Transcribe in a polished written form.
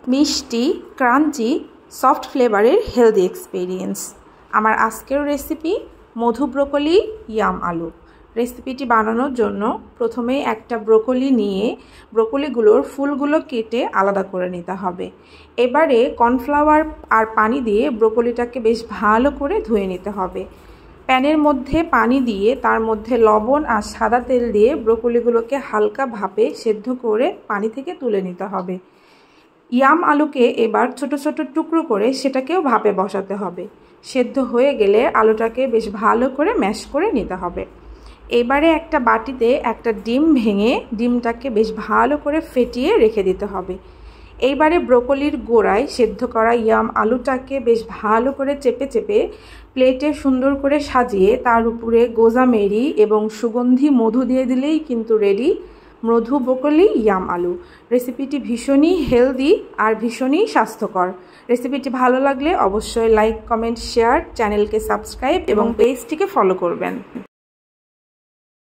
মিষ্টি crunchy soft ফ্লেভারের healthy experience. আমার আজকের রেসিপি মধু ব্রোকলি ইয়াম আলু। রেসিপিটি বানানোর জন্য প্রথমে একটা ব্রোকলি নিয়ে ব্রোকলিগুলোর ফুলগুলো কেটে আলাদা করে নিতে হবে। এবারে কর্নফ্লাওয়ার আর পানি দিয়ে ব্রোকলিটাকে বেশ ভালো করে ধুয়ে নিতে হবে। প্যানের মধ্যে পানি দিয়ে তার মধ্যে লবণ আর সাদা তেল দিয়ে ব্রোকলিগুলোকে হালকা ভাপে সেদ্ধ করে পানি থেকে তুলে নিতে হবে। ইয়াম আলুকে এবার ছোট ছোট টুকরো করে সেটাকেও ভাপে বসাতে হবে। সেদ্ধ হয়ে গেলে আলুটাকে বেশ ভালো করে ম্যাশ করে নিতে হবে। এবারে একটা বাটিতে একটা ডিম ভেঙে ডিমটাকে বেশ ভালো করে ফেটিয়ে রেখে দিতে হবে। এইবারে ব্রোকলির গোড়ায় সেদ্ধ করা ইয়াম আলুটাকে বেশ ভালো করে চেপে চেপে প্লেটে সুন্দর করে সাজিয়ে তার উপরে গোজামেরি এবং সুগন্ধি মধু দিয়ে দিলেই কিন্তু রেডি মধু ব্রোকলি ইয়াম আলু। রেসিপিটি ভীষণই হেলদি আর ভীষণই স্বাস্থ্যকর। রেসিপিটি ভালো লাগলে অবশ্যই লাইক, কমেন্ট, শেয়ার, চ্যানেলকে সাবস্ক্রাইব এবং পেজটিকে ফলো করবেন।